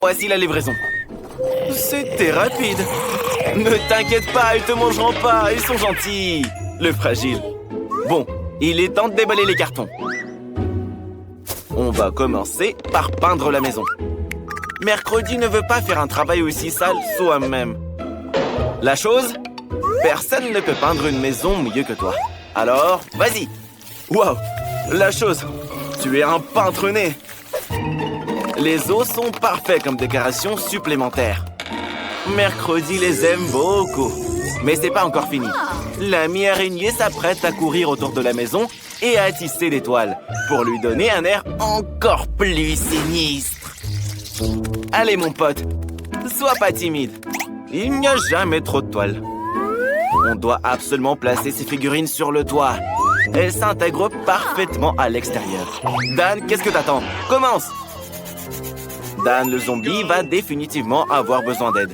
Voici la livraison. C'était rapide. Ne t'inquiète pas, ils te mangeront pas, ils sont gentils. Le fragile. Bon, il est temps de déballer les cartons. On va commencer par peindre la maison. Mercredi ne veut pas faire un travail aussi sale soi-même. La chose, personne ne peut peindre une maison mieux que toi. Alors, vas-y. Waouh, la chose, tu es un peintre né. Les os sont parfaits comme décoration supplémentaire. Mercredi les aime beaucoup. Mais c'est pas encore fini. L'ami araignée s'apprête à courir autour de la maison et à tisser des toiles pour lui donner un air encore plus sinistre. Allez mon pote, sois pas timide. Il n'y a jamais trop de toiles. On doit absolument placer ces figurines sur le toit. Elles s'intègrent parfaitement à l'extérieur. Dan, qu'est-ce que t'attends? Commence! Dan le zombie va définitivement avoir besoin d'aide.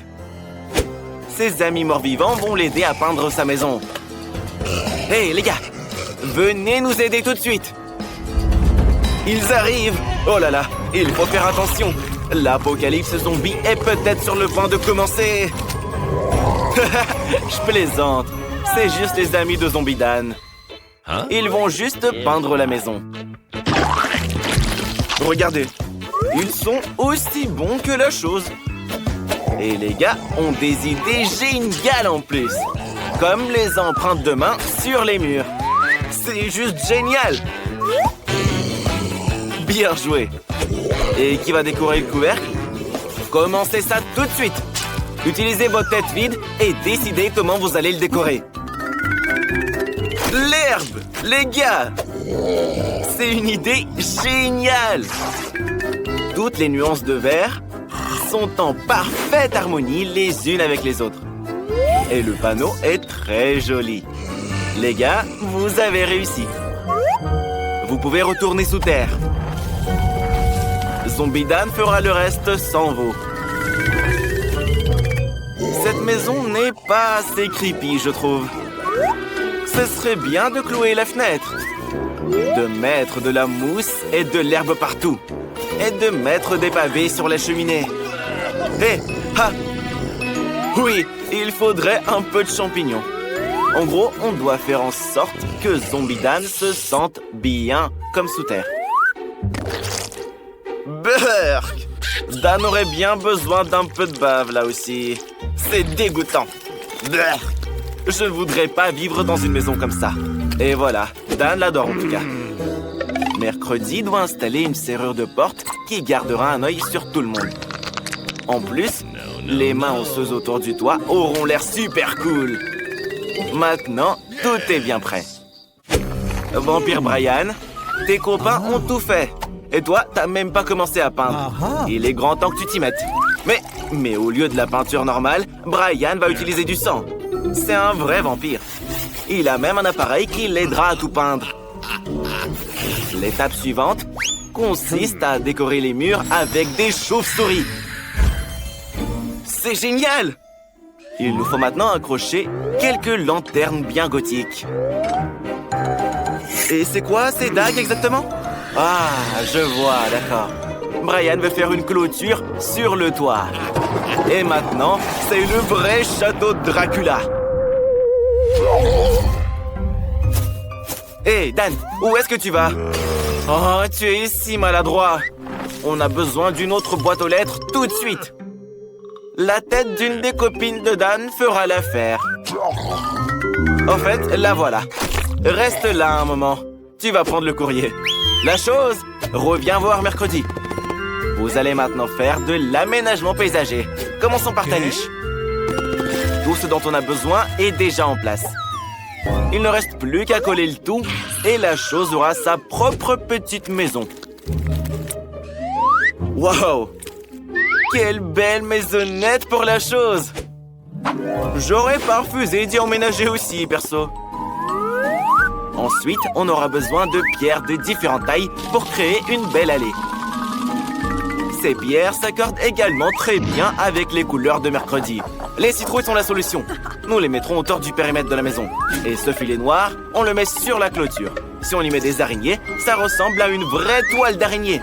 Ses amis morts-vivants vont l'aider à peindre sa maison. Hey les gars, venez nous aider tout de suite. Ils arrivent. Oh là là, il faut faire attention. L'apocalypse zombie est peut-être sur le point de commencer. Je plaisante. C'est juste les amis de Zombie Dan. Ils vont juste peindre la maison. Regardez, ils sont aussi bons que la chose. Et les gars ont des idées géniales en plus. Comme les empreintes de main sur les murs. C'est juste génial. Bien joué. Et qui va décorer le couvercle? Commencez ça tout de suite. Utilisez votre tête vide et décidez comment vous allez le décorer. L'herbe, les gars! C'est une idée géniale! Toutes les nuances de vert sont en parfaite harmonie les unes avec les autres. Et le panneau est très joli. Les gars, vous avez réussi. Vous pouvez retourner sous terre. Zombie Dan fera le reste sans vous. Cette maison n'est pas assez creepy, je trouve. Ce serait bien de clouer la fenêtre, de mettre de la mousse et de l'herbe partout, et de mettre des pavés sur la cheminée. Hé, ha! Oui, il faudrait un peu de champignons. En gros, on doit faire en sorte que Zombie Dan se sente bien comme sous terre. Burk! Dan aurait bien besoin d'un peu de bave là aussi. C'est dégoûtant. Burk! Je ne voudrais pas vivre dans une maison comme ça. Et voilà, Dan l'adore en tout cas. Mercredi doit installer une serrure de porte qui gardera un œil sur tout le monde. En plus, les mains osseuses autour du toit auront l'air super cool. Maintenant, tout est bien prêt. Vampire Brian, tes copains ont tout fait. Et toi, t'as même pas commencé à peindre. Il est grand temps que tu t'y mettes. Mais au lieu de la peinture normale, Brian va utiliser du sang. C'est un vrai vampire. Il a même un appareil qui l'aidera à tout peindre. L'étape suivante consiste à décorer les murs avec des chauves-souris. C'est génial! Il nous faut maintenant accrocher quelques lanternes bien gothiques. Et c'est quoi ces dagues exactement? Ah, je vois, d'accord. Brian veut faire une clôture sur le toit. Et maintenant, c'est le vrai château de Dracula. Hé, Dan, où est-ce que tu vas? Oh, tu es si maladroit. On a besoin d'une autre boîte aux lettres tout de suite. La tête d'une des copines de Dan fera l'affaire. En fait, la voilà. Reste là un moment. Tu vas prendre le courrier. La chose, reviens voir mercredi. Vous allez maintenant faire de l'aménagement paysager. Commençons par ta niche. Tout ce dont on a besoin est déjà en place. Il ne reste plus qu'à coller le tout et la chose aura sa propre petite maison. Wow! Quelle belle maisonnette pour la chose! J'aurais pas refusé d'y emménager aussi, perso. Ensuite, on aura besoin de pierres de différentes tailles pour créer une belle allée. Ces pierres s'accordent également très bien avec les couleurs de mercredi. Les citrouilles sont la solution. Nous les mettrons autour du périmètre de la maison. Et ce filet noir, on le met sur la clôture. Si on y met des araignées, ça ressemble à une vraie toile d'araignée.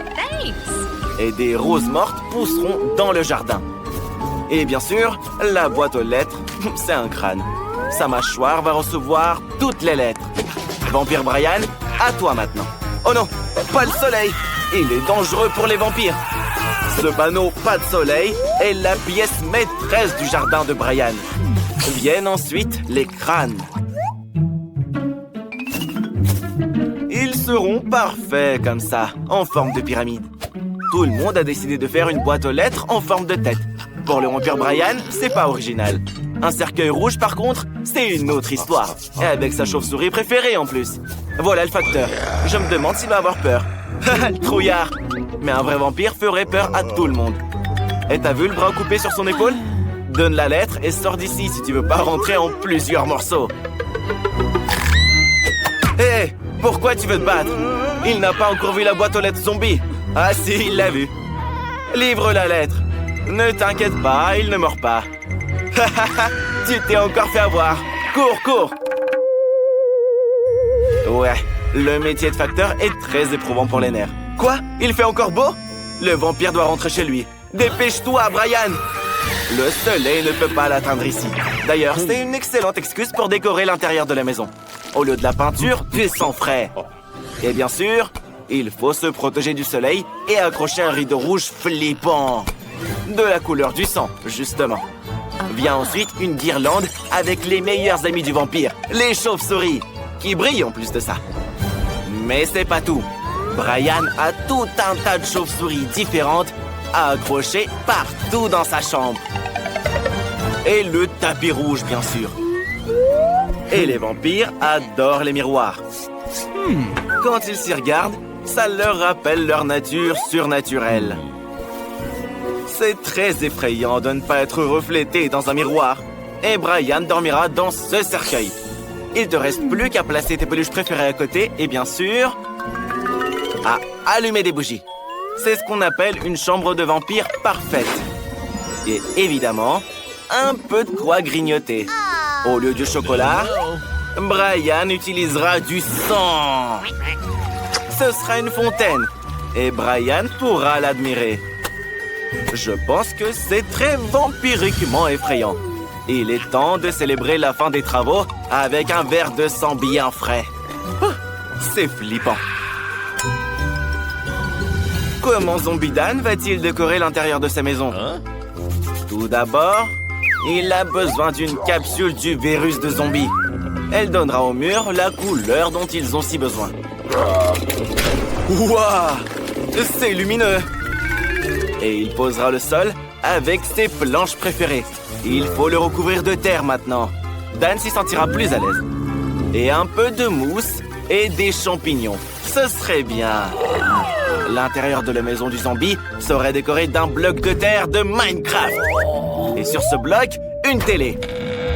et des roses mortes pousseront dans le jardin. Et bien sûr, la boîte aux lettres, c'est un crâne. Sa mâchoire va recevoir toutes les lettres. Vampire Brian, à toi maintenant. Oh non, pas le soleil! Il est dangereux pour les vampires. Ce panneau « Pas de soleil » est la pièce maîtresse du jardin de Brian. Viennent ensuite les crânes. Ils seront parfaits comme ça, en forme de pyramide. Tout le monde a décidé de faire une boîte aux lettres en forme de tête. Pour le vampire Brian, c'est pas original. Un cercueil rouge, par contre, c'est une autre histoire. Et avec sa chauve-souris préférée en plus. Voilà le facteur. Je me demande s'il va avoir peur. Le trouillard. Mais un vrai vampire ferait peur à tout le monde. Et t'as vu le bras coupé sur son épaule? Donne la lettre et sors d'ici si tu veux pas rentrer en plusieurs morceaux. Hé, pourquoi tu veux te battre? Il n'a pas encore vu la boîte aux lettres zombie. Ah si, il l'a vu. Livre la lettre. Ne t'inquiète pas, il ne meurt pas. Tu t'es encore fait avoir. Cours, cours. Ouais, le métier de facteur est très éprouvant pour les nerfs. Quoi? Il fait encore beau? Le vampire doit rentrer chez lui. Dépêche-toi, Brian! Le soleil ne peut pas l'atteindre ici. D'ailleurs, c'est une excellente excuse pour décorer l'intérieur de la maison. Au lieu de la peinture, du sang frais. Et bien sûr, il faut se protéger du soleil et accrocher un rideau rouge flippant. De la couleur du sang, justement. Vient ensuite une guirlande avec les meilleurs amis du vampire, les chauves-souris, qui brillent en plus de ça. Mais c'est pas tout. Brian a tout un tas de chauves-souris différentes à accrocher partout dans sa chambre. Et le tapis rouge, bien sûr. Et les vampires adorent les miroirs. Quand ils s'y regardent, ça leur rappelle leur nature surnaturelle. C'est très effrayant de ne pas être reflété dans un miroir. Et Brian dormira dans ce cercueil. Il te reste plus qu'à placer tes peluches préférées à côté et bien sûr, à allumer des bougies. C'est ce qu'on appelle une chambre de vampire parfaite. Et évidemment, un peu de croix grignotée. Au lieu du chocolat, Brian utilisera du sang. Ce sera une fontaine et Brian pourra l'admirer. Je pense que c'est très vampiriquement effrayant. Il est temps de célébrer la fin des travaux avec un verre de sang bien frais. C'est flippant. Comment Zombie Dan va-t-il décorer l'intérieur de sa maison? Tout d'abord, il a besoin d'une capsule du virus de zombie. Elle donnera aux murs la couleur dont ils ont si besoin. Waouh! C'est lumineux! Et il posera le sol avec ses planches préférées. Il faut le recouvrir de terre maintenant. Dan s'y sentira plus à l'aise. Et un peu de mousse et des champignons. Ce serait bien. L'intérieur de la maison du zombie serait décoré d'un bloc de terre de Minecraft. Et sur ce bloc, une télé.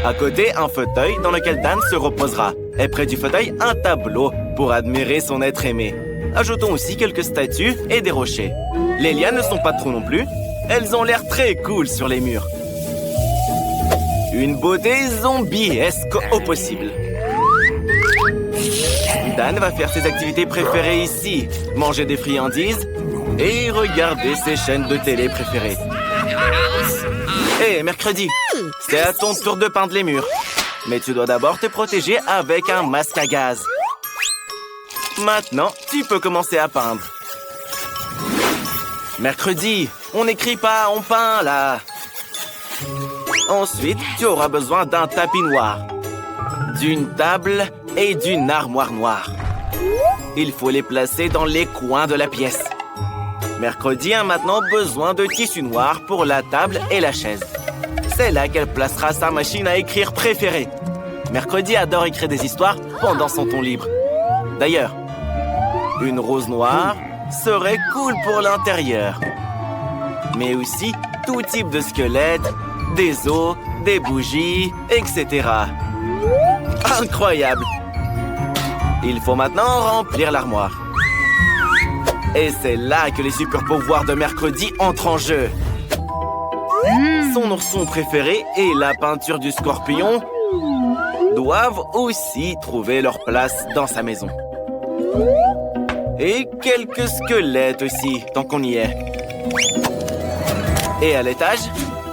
À côté, un fauteuil dans lequel Dan se reposera. Et près du fauteuil, un tableau pour admirer son être aimé. Ajoutons aussi quelques statues et des rochers. Les lianes ne sont pas trop non plus. Elles ont l'air très cool sur les murs. Une beauté zombiesque au possible. Dan va faire ses activités préférées ici. Manger des friandises et regarder ses chaînes de télé préférées. Hé, mercredi, c'est à ton tour de peindre les murs. Mais tu dois d'abord te protéger avec un masque à gaz. Maintenant, tu peux commencer à peindre. Mercredi, on n'écrit pas, on peint, là. Ensuite, tu auras besoin d'un tapis noir, d'une table et d'une armoire noire. Il faut les placer dans les coins de la pièce. Mercredi a maintenant besoin de tissu noir pour la table et la chaise. C'est là qu'elle placera sa machine à écrire préférée. Mercredi adore écrire des histoires pendant son temps libre. D'ailleurs, une rose noire serait cool pour l'intérieur. Mais aussi tout type de squelette, des os, des bougies, etc. Incroyable! Il faut maintenant remplir l'armoire. Et c'est là que les super pouvoirs de mercredi entrent en jeu. Son ourson préféré et la peinture du scorpion doivent aussi trouver leur place dans sa maison. Et quelques squelettes aussi, tant qu'on y est. Et à l'étage,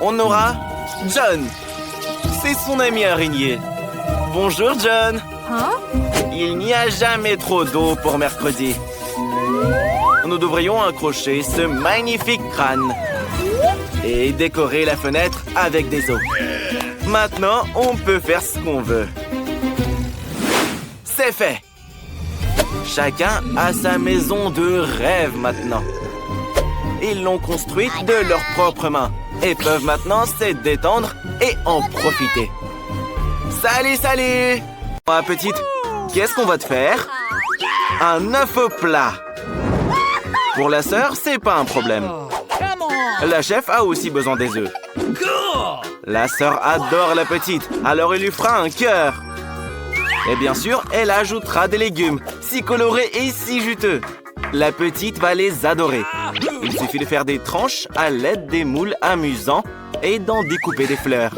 on aura John. C'est son ami araignée. Bonjour John. Il n'y a jamais trop d'eau pour mercredi. Nous devrions accrocher ce magnifique crâne et décorer la fenêtre avec des os. Maintenant, on peut faire ce qu'on veut. C'est fait. Chacun a sa maison de rêve maintenant. Ils l'ont construite de leurs propres mains et peuvent maintenant se détendre et en profiter. Salut, salut! Ma petite, qu'est-ce qu'on va te faire? Un œuf au plat. Pour la sœur, c'est pas un problème. La chef a aussi besoin des œufs. La sœur adore la petite, alors il lui fera un cœur. Et bien sûr, elle ajoutera des légumes, si colorés et si juteux. La petite va les adorer. Il suffit de faire des tranches à l'aide des moules amusants et d'en découper des fleurs.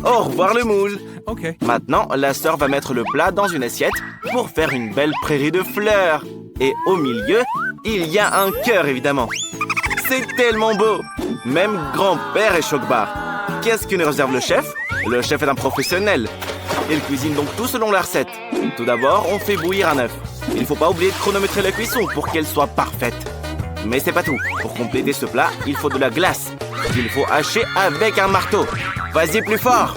Au revoir le moule. Maintenant, la sœur va mettre le plat dans une assiette pour faire une belle prairie de fleurs. Et au milieu, il y a un cœur évidemment. C'est tellement beau. Même grand-père est choc-barre. Qu'est-ce que nous réserve le chef? Le chef est un professionnel. Il cuisine donc tout selon la recette. Tout d'abord, on fait bouillir un œuf. Il ne faut pas oublier de chronométrer la cuisson pour qu'elle soit parfaite. Mais c'est pas tout. Pour compléter ce plat, il faut de la glace. Il faut hacher avec un marteau. Vas-y plus fort.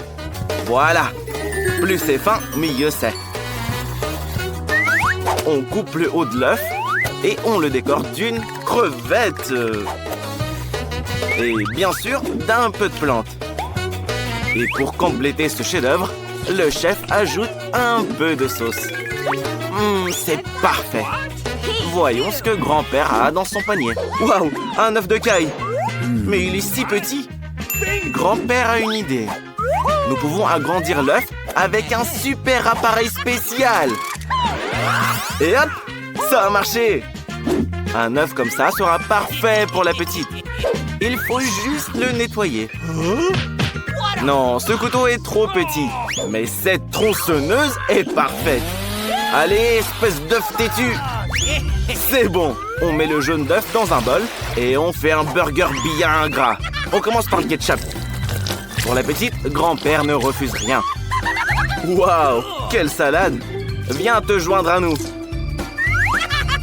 Voilà. Plus c'est fin, mieux c'est. On coupe le haut de l'œuf et on le décore d'une crevette. Et bien sûr, d'un peu de plantes. Et pour compléter ce chef-d'œuvre, le chef ajoute un peu de sauce. C'est parfait. Voyons ce que grand-père a dans son panier. Waouh, un œuf de caille. Mais il est si petit. Grand-père a une idée. Nous pouvons agrandir l'œuf avec un super appareil spécial. Et hop, ça a marché. Un œuf comme ça sera parfait pour la petite. Il faut juste le nettoyer. Non, ce couteau est trop petit. Mais cette tronçonneuse est parfaite. Allez, espèce d'œuf têtu. C'est bon. On met le jaune d'œuf dans un bol et on fait un burger bien gras. On commence par le ketchup. Pour la petite, grand-père ne refuse rien. Waouh, quelle salade. Viens te joindre à nous.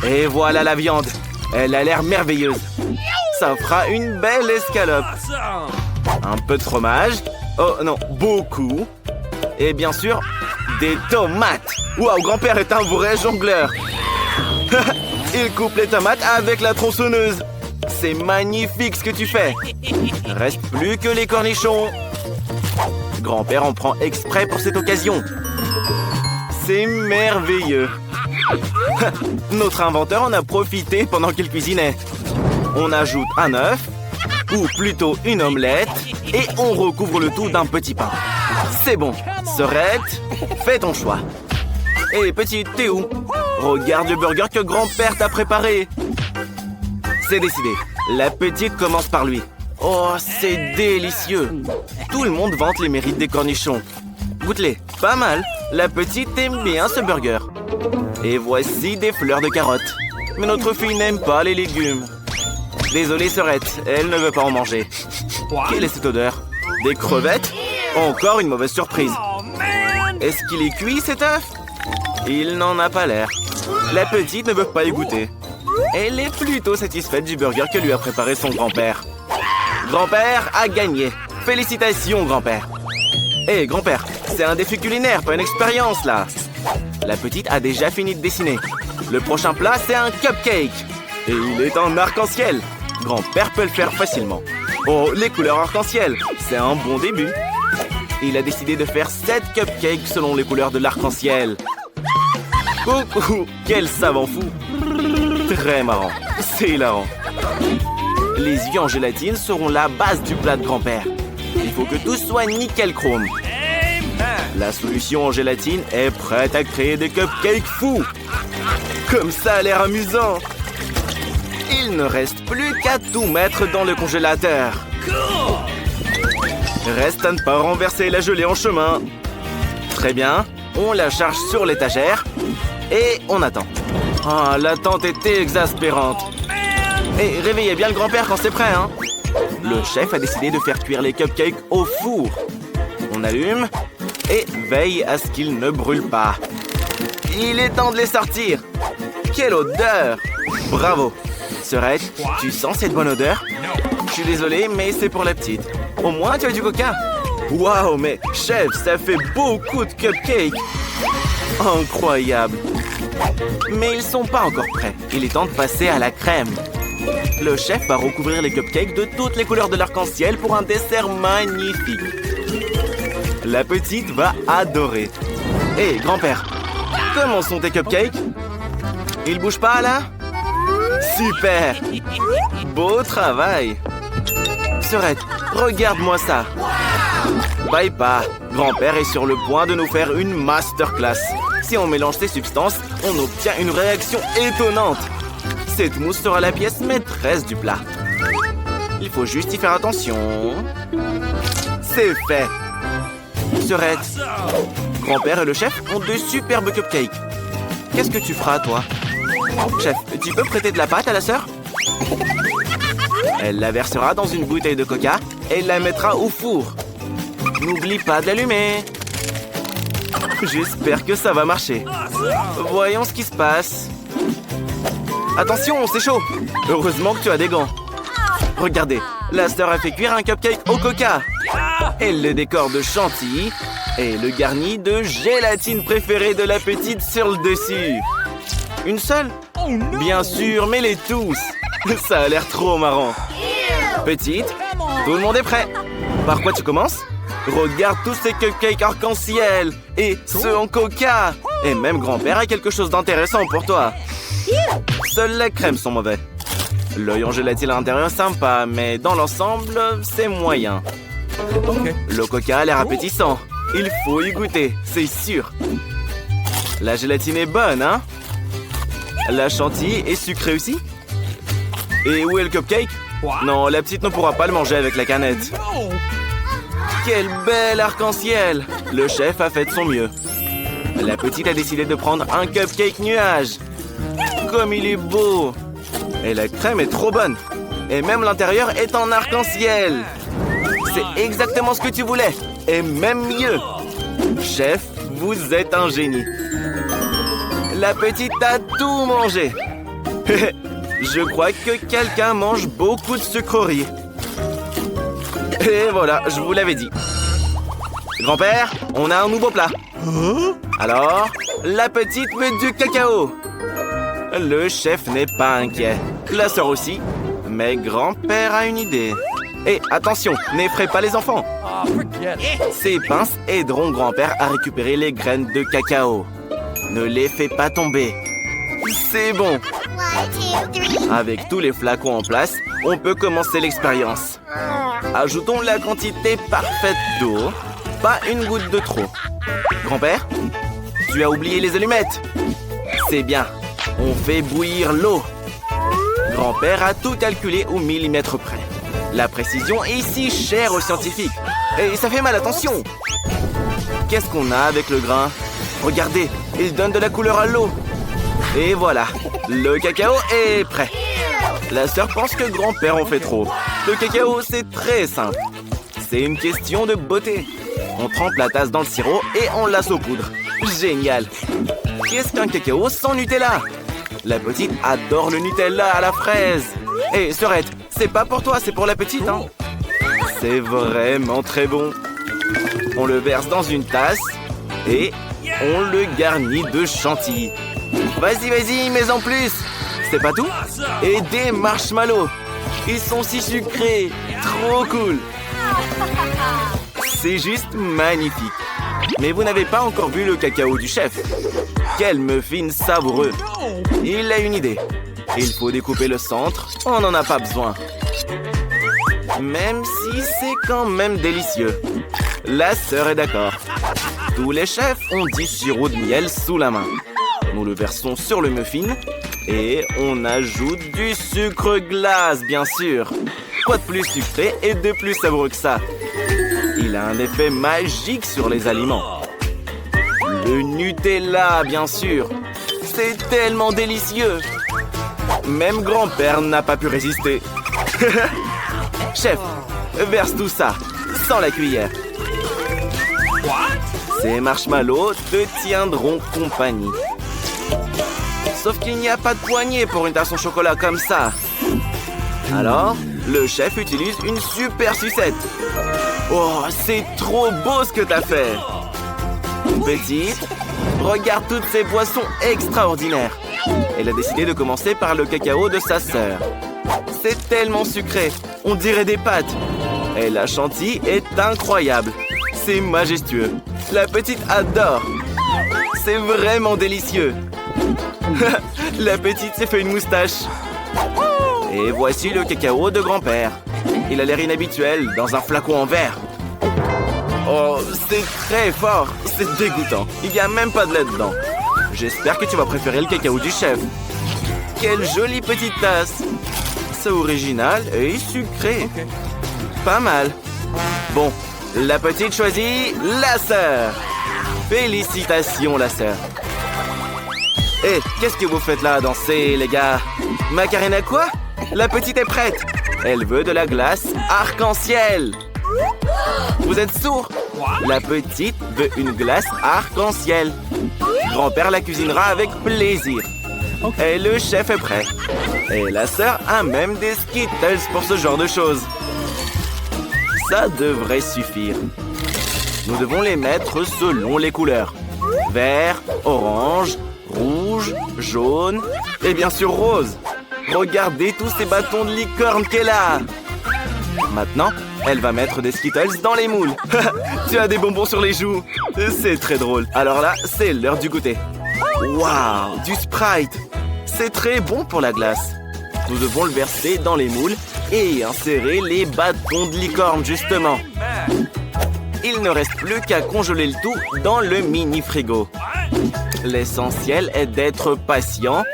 Et voilà la viande. Elle a l'air merveilleuse. Ça fera une belle escalope. Un peu de fromage. Oh non, beaucoup. Et bien sûr, des tomates. Waouh, grand-père est un vrai jongleur. Il coupe les tomates avec la tronçonneuse. C'est magnifique ce que tu fais. Reste plus que les cornichons. Grand-père en prend exprès pour cette occasion. C'est merveilleux. Notre inventeur en a profité pendant qu'il cuisinait. On ajoute un œuf, ou plutôt une omelette, et on recouvre le tout d'un petit pain. C'est bon. Sœurette, fais ton choix. Hé, petite, t'es où? Regarde le burger que grand-père t'a préparé. C'est décidé. La petite commence par lui. Oh, c'est délicieux. Tout le monde vante les mérites des cornichons. Goûte-les. Pas mal. La petite aime bien ce burger. Et voici des fleurs de carottes. Mais notre fille n'aime pas les légumes. Désolée, sœurette, elle ne veut pas en manger. Quelle est cette odeur? Des crevettes? Encore une mauvaise surprise. Est-ce qu'il est cuit, cet œuf? Il n'en a pas l'air. La petite ne veut pas y goûter. Elle est plutôt satisfaite du burger que lui a préparé son grand-père. Grand-père a gagné. Félicitations, grand-père. Hé, grand-père, c'est un défi culinaire, pas une expérience, là. La petite a déjà fini de dessiner. Le prochain plat, c'est un cupcake. Et il est en arc-en-ciel. Grand-père peut le faire facilement. Oh, les couleurs arc-en-ciel, c'est un bon début. Il a décidé de faire 7 cupcakes selon les couleurs de l'arc-en-ciel. Coucou, quel savant fou. Très marrant, c'est hilarant. Les yeux en gélatine seront la base du plat de grand-père. Il faut que tout soit nickel chrome. La solution en gélatine est prête à créer des cupcakes fous. Comme ça a l'air amusant. Il ne reste plus qu'à tout mettre dans le congélateur. Reste à ne pas renverser la gelée en chemin. Très bien, on la charge sur l'étagère et on attend. Ah, l'attente était exaspérante. Et réveillez bien le grand-père quand c'est prêt, hein. Le chef a décidé de faire cuire les cupcakes au four. On allume et veille à ce qu'ils ne brûlent pas. Il est temps de les sortir. Quelle odeur! Bravo! Serette, tu sens cette bonne odeur? Je suis désolé, mais c'est pour la petite. Au moins, tu as du coca. Waouh, mais chef, ça fait beaucoup de cupcakes. Incroyable. Mais ils sont pas encore prêts. Il est temps de passer à la crème. Le chef va recouvrir les cupcakes de toutes les couleurs de l'arc-en-ciel pour un dessert magnifique. La petite va adorer. Hé, grand-père, comment sont tes cupcakes? Ils bougent pas, là? Super! Beau travail! Serette, regarde-moi ça! Bye pas! Grand-père est sur le point de nous faire une masterclass. Si on mélange ces substances, on obtient une réaction étonnante. Cette mousse sera la pièce maîtresse du plat. Il faut juste y faire attention. C'est fait! Serette, grand-père et le chef ont de superbes cupcakes. Qu'est-ce que tu feras, toi? Chef, tu peux prêter de la pâte à la sœur? Elle la versera dans une bouteille de coca et la mettra au four. N'oublie pas de l'allumer. J'espère que ça va marcher. Voyons ce qui se passe. Attention, c'est chaud. Heureusement que tu as des gants. Regardez, la sœur a fait cuire un cupcake au coca. Elle le décore de chantilly et le garnit de gélatine préférée de la petite sur le dessus. Une seule? Bien sûr, mais les tous. Ça a l'air trop marrant. Petite, tout le monde est prêt. Par quoi tu commences? Regarde tous ces cupcakes arc-en-ciel et ceux en coca. Et même grand-père a quelque chose d'intéressant pour toi. Seules les crèmes sont mauvais. L'œil en gélatine à l'intérieur sympa, mais dans l'ensemble, c'est moyen. Le coca a l'air appétissant. Il faut y goûter, c'est sûr. La gélatine est bonne, hein? La chantilly est sucrée aussi? Et où est le cupcake? Non, la petite ne pourra pas le manger avec la canette. Quel bel arc-en-ciel! Le chef a fait de son mieux. La petite a décidé de prendre un cupcake nuage. Comme il est beau! Et la crème est trop bonne. Et même l'intérieur est en arc-en-ciel. C'est exactement ce que tu voulais. Et même mieux. Chef, vous êtes un génie. La petite a tout mangé. Je crois que quelqu'un mange beaucoup de sucreries. Et voilà, je vous l'avais dit. Grand-père, on a un nouveau plat. Alors, la petite met du cacao. Le chef n'est pas inquiet. La sœur aussi. Mais grand-père a une idée. Et attention, n'effraie pas les enfants. Ces pinces aideront grand-père à récupérer les graines de cacao. Ne les fais pas tomber. C'est bon. Avec tous les flacons en place, on peut commencer l'expérience. Ajoutons la quantité parfaite d'eau. Pas une goutte de trop. Grand-père, tu as oublié les allumettes. C'est bien. On fait bouillir l'eau. Grand-père a tout calculé au millimètre près. La précision est si chère aux scientifiques. Et ça fait mal, attention. Qu'est-ce qu'on a avec le grain? Regardez, il donne de la couleur à l'eau. Et voilà, le cacao est prêt. La sœur pense que grand-père en fait trop. Le cacao, c'est très simple. C'est une question de beauté. On trempe la tasse dans le sirop et on la saupoudre. Génial. Qu'est-ce qu'un cacao sans Nutella? La petite adore le Nutella à la fraise. Hé, Serette, c'est pas pour toi, c'est pour la petite, hein? C'est vraiment très bon. On le verse dans une tasse et on le garnit de chantilly. Vas-y, vas-y, mets en plus. C'est pas tout? Et des marshmallows. Ils sont si sucrés. Trop cool. C'est juste magnifique. Mais vous n'avez pas encore vu le cacao du chef. Quel muffin savoureux. Il a une idée. Il faut découper le centre. On n'en a pas besoin. Même si c'est quand même délicieux. La sœur est d'accord. Tous les chefs ont du sirop de miel sous la main. Nous le versons sur le muffin et on ajoute du sucre glace, bien sûr. Quoi de plus sucré et de plus savoureux que ça? Il a un effet magique sur les aliments. Le Nutella, bien sûr. C'est tellement délicieux. Même grand-père n'a pas pu résister. Chef, verse tout ça, sans la cuillère. Ces marshmallows te tiendront compagnie. Sauf qu'il n'y a pas de poignée pour une tasse au chocolat comme ça. Alors, le chef utilise une super sucette. Oh, c'est trop beau ce que t'as fait. Petite, regarde toutes ces boissons extraordinaires. Elle a décidé de commencer par le cacao de sa sœur. C'est tellement sucré, on dirait des pâtes. Et la chantilly est incroyable. C'est majestueux. La petite adore. C'est vraiment délicieux. La petite s'est fait une moustache. Et voici le cacao de grand-père. Il a l'air inhabituel dans un flacon en verre. Oh, c'est très fort. C'est dégoûtant. Il n'y a même pas de lait dedans. J'espère que tu vas préférer le cacao du chef. Quelle jolie petite tasse. C'est original et sucré. Pas mal. Bon, la petite choisit la sœur. Félicitations, la sœur. Hé, qu'est-ce que vous faites là à danser, les gars? Macarena quoi? La petite est prête. Elle veut de la glace arc-en-ciel. Vous êtes sourds? La petite veut une glace arc-en-ciel. Grand-père la cuisinera avec plaisir. Et le chef est prêt. Et la sœur a même des Skittles pour ce genre de choses. Ça devrait suffire. Nous devons les mettre selon les couleurs. Vert, orange, rouge, jaune et bien sûr rose. Regardez tous ces bâtons de licorne qu'elle a. Maintenant, elle va mettre des Skittles dans les moules. Tu as des bonbons sur les joues. C'est très drôle. Alors là, c'est l'heure du goûter. Waouh, du Sprite. C'est très bon pour la glace. Nous devons le verser dans les moules et insérer les bâtons de licorne, justement. Il ne reste plus qu'à congeler le tout dans le mini-frigo. L'essentiel est d'être patient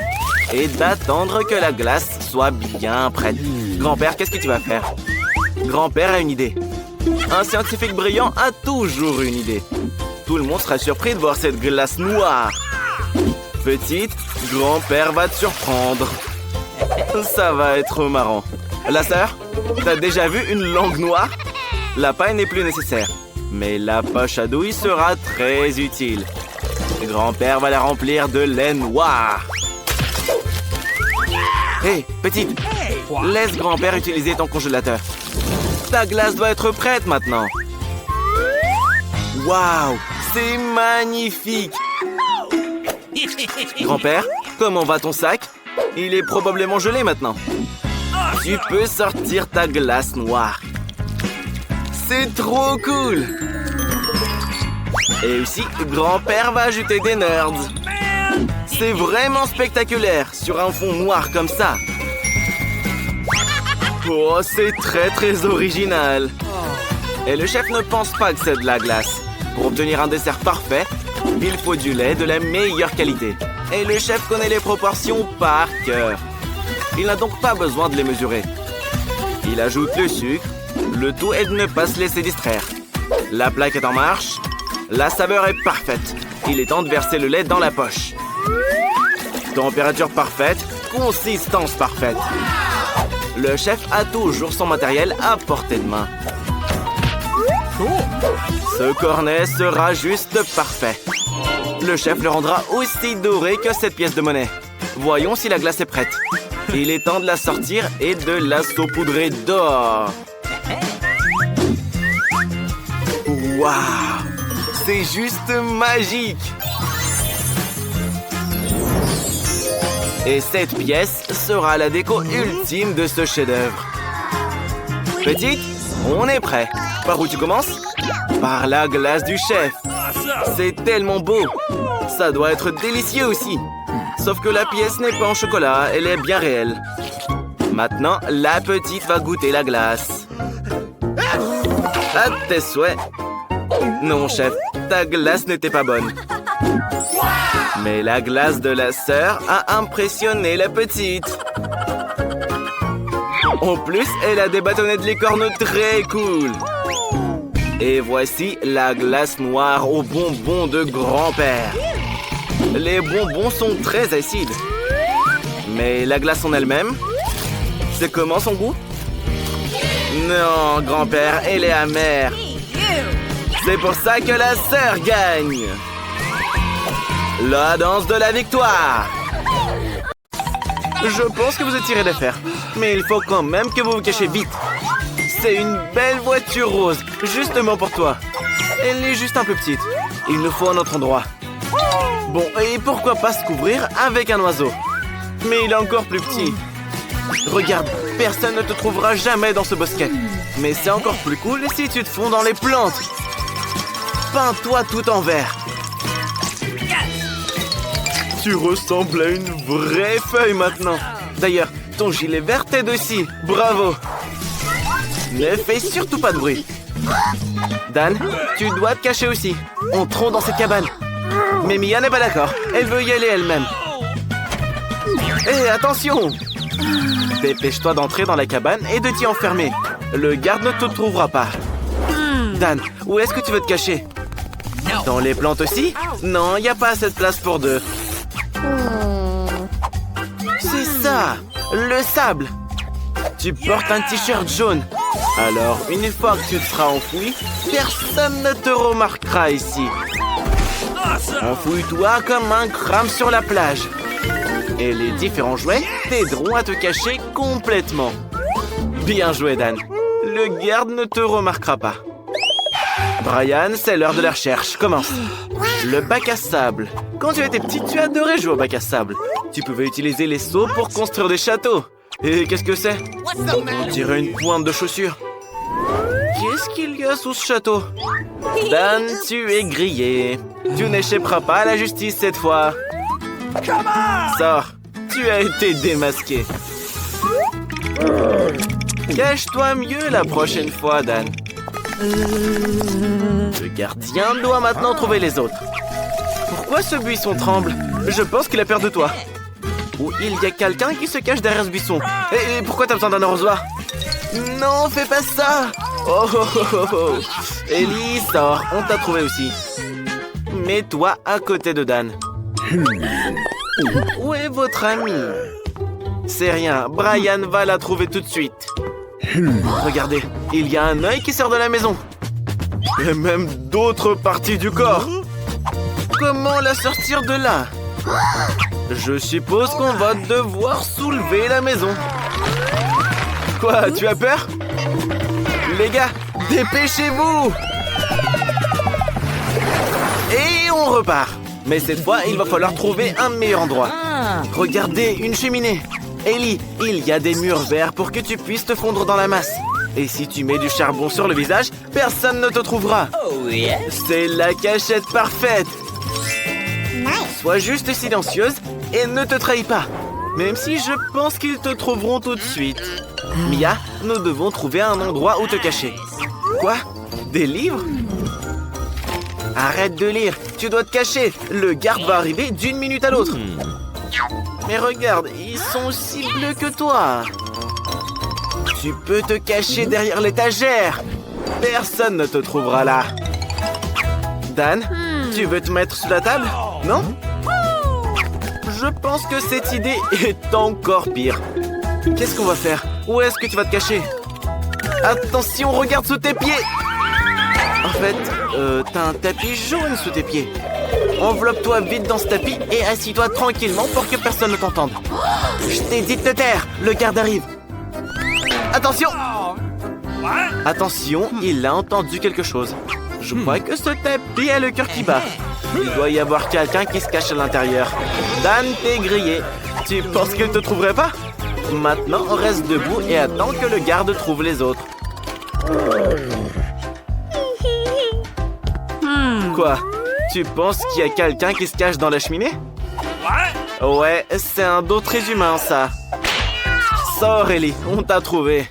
et d'attendre que la glace soit bien prête. Grand-père, qu'est-ce que tu vas faire? Grand-père a une idée. Un scientifique brillant a toujours une idée. Tout le monde sera surpris de voir cette glace noire. Petite, grand-père va te surprendre. Ça va être marrant. La sœur, t'as déjà vu une langue noire? La paille n'est plus nécessaire. Mais la poche à douille sera très utile. Grand-père va la remplir de lait noir. Hé, petite, laisse grand-père utiliser ton congélateur. Ta glace doit être prête maintenant. Waouh, c'est magnifique. Grand-père, comment va ton sac? Il est probablement gelé maintenant. Tu peux sortir ta glace noire. C'est trop cool. Et aussi, grand-père va ajouter des nerds. C'est vraiment spectaculaire sur un fond noir comme ça. Oh, c'est très très original. Et le chef ne pense pas que c'est de la glace. Pour obtenir un dessert parfait, il faut du lait de la meilleure qualité. Et le chef connaît les proportions par cœur. Il n'a donc pas besoin de les mesurer. Il ajoute le sucre. Le tout est de ne pas se laisser distraire. La plaque est en marche. La saveur est parfaite. Il est temps de verser le lait dans la poche. Température parfaite, consistance parfaite. Le chef a toujours son matériel à portée de main. Ce cornet sera juste parfait. Le chef le rendra aussi doré que cette pièce de monnaie. Voyons si la glace est prête. Il est temps de la sortir et de la saupoudrer d'or. Waouh! C'est juste magique! Et cette pièce sera la déco ultime de ce chef-d'œuvre. Petite, on est prêt. Par où tu commences? Par la glace du chef. C'est tellement beau. Ça doit être délicieux aussi. Sauf que la pièce n'est pas en chocolat, elle est bien réelle. Maintenant, la petite va goûter la glace. À tes souhaits. Non, chef, ta glace n'était pas bonne. Mais la glace de la sœur a impressionné la petite. En plus, elle a des bâtonnets de licorne très cool. Et voici la glace noire aux bonbons de grand-père. Les bonbons sont très acides. Mais la glace en elle-même, c'est comment son goût? Non, grand-père, elle est amère. C'est pour ça que la sœur gagne. La danse de la victoire. Je pense que vous êtes tiré d'affaire. Mais il faut quand même que vous vous cachiez vite. C'est une belle voiture rose, justement pour toi. Elle est juste un peu petite. Il nous faut un autre endroit. Bon, et pourquoi pas se couvrir avec un oiseau? Mais il est encore plus petit. Regarde, personne ne te trouvera jamais dans ce bosquet. Mais c'est encore plus cool si tu te fonds dans les plantes. Peins-toi tout en vert. Tu ressembles à une vraie feuille maintenant. D'ailleurs, ton gilet vert t'aide aussi. Bravo. Ne fais surtout pas de bruit. Dan, tu dois te cacher aussi. Entrons dans cette cabane. Mais Mia n'est pas d'accord. Elle veut y aller elle-même. Hé, attention! Dépêche-toi d'entrer dans la cabane et de t'y enfermer. Le garde ne te trouvera pas. Dan, où est-ce que tu veux te cacher? Dans les plantes aussi? Non, il n'y a pas assez de place pour deux. C'est ça! Le sable! Tu portes un t-shirt jaune. Alors, une fois que tu te seras enfoui, personne ne te remarquera ici. Enfouis-toi comme un crâne sur la plage. Et les différents jouets t'aideront à te cacher complètement. Bien joué, Dan. Le garde ne te remarquera pas. Brian, c'est l'heure de la recherche. Commence. Le bac à sable. Quand tu étais petit, tu adorais jouer au bac à sable. Tu pouvais utiliser les seaux pour construire des châteaux. Et qu'est-ce que c'est? On dirait une pointe de chaussure. Qu'est-ce qu'il y a sous ce château? Dan, tu es grillé. Tu n'échapperas pas à la justice cette fois. Sors, tu as été démasqué. Cache-toi mieux la prochaine fois, Dan. Le gardien doit maintenant trouver les autres. Pourquoi ce buisson tremble? Je pense qu'il a peur de toi. Ou il y a quelqu'un qui se cache derrière ce buisson. Et pourquoi t'as besoin d'un arrosoir? Non, fais pas ça! Oh, oh, oh, oh, oh. Ellie, sors, on t'a trouvé aussi. Mets-toi à côté de Dan. Où est votre ami? C'est rien, Brian va la trouver tout de suite. Regardez, il y a un œil qui sort de la maison. Et même d'autres parties du corps. Comment la sortir de là? Je suppose qu'on va devoir soulever la maison. Quoi, tu as peur? Les gars, dépêchez-vous! Et on repart. Mais cette fois, il va falloir trouver un meilleur endroit. Regardez, une cheminée. Ellie, il y a des murs verts pour que tu puisses te fondre dans la masse. Et si tu mets du charbon sur le visage, personne ne te trouvera. C'est la cachette parfaite. Sois juste silencieuse et ne te trahis pas. Même si je pense qu'ils te trouveront tout de suite. Mia, nous devons trouver un endroit où te cacher. Quoi? Des livres? Arrête de lire, tu dois te cacher. Le garde va arriver d'une minute à l'autre. Mais regarde, ils sont aussi bleus que toi. Tu peux te cacher derrière l'étagère. Personne ne te trouvera là. Dan, tu veux te mettre sous la table? Non? Je pense que cette idée est encore pire. Qu'est-ce qu'on va faire? Où est-ce que tu vas te cacher? Attention, regarde sous tes pieds! En fait, t'as un tapis jaune sous tes pieds. Enveloppe-toi vite dans ce tapis et assis-toi tranquillement pour que personne ne t'entende. Je t'ai dit de te taire, le garde arrive. Attention! Attention, il a entendu quelque chose. Je crois que ce tapis a le cœur qui bat. Il doit y avoir quelqu'un qui se cache à l'intérieur. Dan, t'es grillé. Tu penses qu'il ne te trouverait pas? Maintenant, reste debout et attends que le garde trouve les autres. Quoi? Tu penses qu'il y a quelqu'un qui se cache dans la cheminée? Ouais, c'est un dos très humain, ça. Sors, Ellie, on t'a trouvé.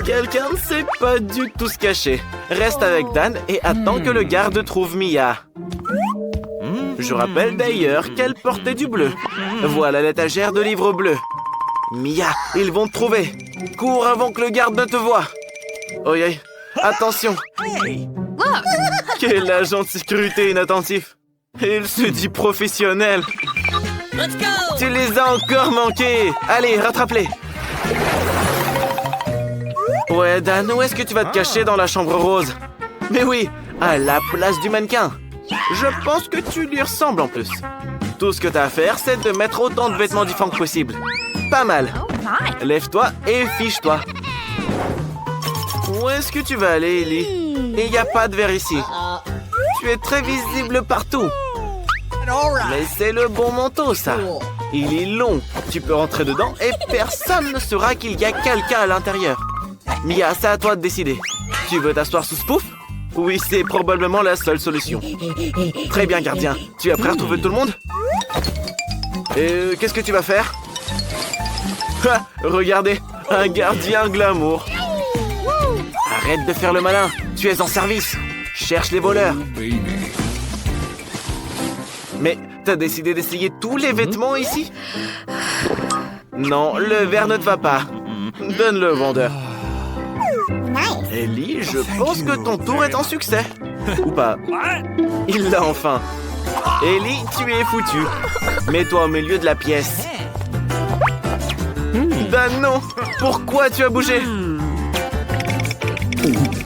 Quelqu'un ne sait pas du tout se cacher. Reste avec Dan et attends que le garde trouve Mia. Je rappelle d'ailleurs qu'elle portait du bleu. Voilà l'étagère de livres bleus. Mia, ils vont te trouver. Cours avant que le garde ne te voie. Oi, oi. Attention. Quel agent de sécurité inattentif. Il se dit professionnel. Tu les as encore manqués. Allez, rattrape-les. Ouais, Dan, où est-ce que tu vas te cacher dans la chambre rose? Mais oui, à la place du mannequin. Je pense que tu lui ressembles en plus. Tout ce que t'as à faire, c'est de mettre autant de vêtements différents que possible. Pas mal. Lève-toi et fiche-toi. Où est-ce que tu vas aller, Ellie? Il n'y a pas de verre ici. Tu es très visible partout. Mais c'est le bon manteau, ça. Il est long. Tu peux rentrer dedans et personne ne saura qu'il y a quelqu'un à l'intérieur. Mia, c'est à toi de décider. Tu veux t'asseoir sous ce pouf? Oui, c'est probablement la seule solution. Très bien, gardien. Tu es prêt à retrouver tout le monde? Et qu'est-ce que tu vas faire? Ha, regardez, un gardien glamour. Arrête de faire le malin. Tu es en service. Cherche les voleurs. Mais t'as décidé d'essayer tous les vêtements ici? Non, le verre ne te va pas. Donne-le au vendeur. Ellie, je pense que ton tour est un succès. Ou pas. Il l'a enfin. Ellie, tu es foutue. Mets-toi au milieu de la pièce. Dan, non. Pourquoi tu as bougé?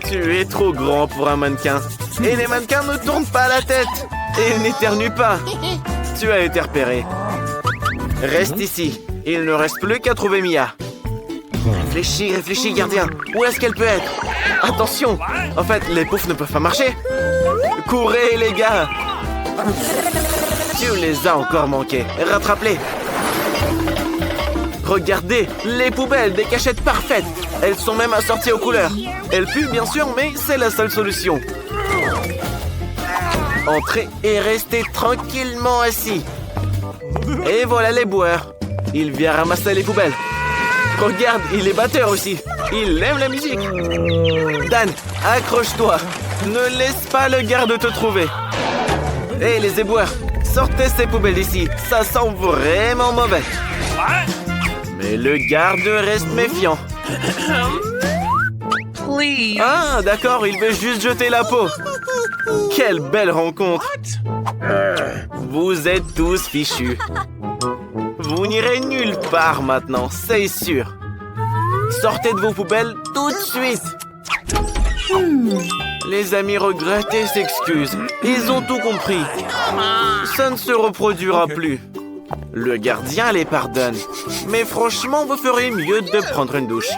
Tu es trop grand pour un mannequin. Et les mannequins ne tournent pas la tête. Et ils n'éternuent pas. Tu as été repéré. Reste ici. Il ne reste plus qu'à trouver Mia. Réfléchis, réfléchis, gardien. Où est-ce qu'elle peut être? Attention. En fait, les poufs ne peuvent pas marcher. Courez, les gars. Tu les as encore manqués. Rattrape-les. Regardez, les poubelles, des cachettes parfaites. Elles sont même assorties aux couleurs. Elles puent, bien sûr, mais c'est la seule solution. Entrez et restez tranquillement assis. Et voilà les boueurs. Il vient ramasser les poubelles. Regarde, il est batteur aussi. Il aime la musique. Dan, accroche-toi. Ne laisse pas le garde te trouver. Hé, les éboueurs, sortez ces poubelles d'ici. Ça sent vraiment mauvais. Mais le garde reste méfiant. Ah, d'accord, il veut juste jeter la peau. Quelle belle rencontre. Vous êtes tous fichus. Vous n'irez nulle part maintenant, c'est sûr. Sortez de vos poubelles tout de suite. Les amis regrettent et s'excusent. Ils ont tout compris. Ça ne se reproduira plus. Le gardien les pardonne. Mais franchement, vous ferez mieux de prendre une douche.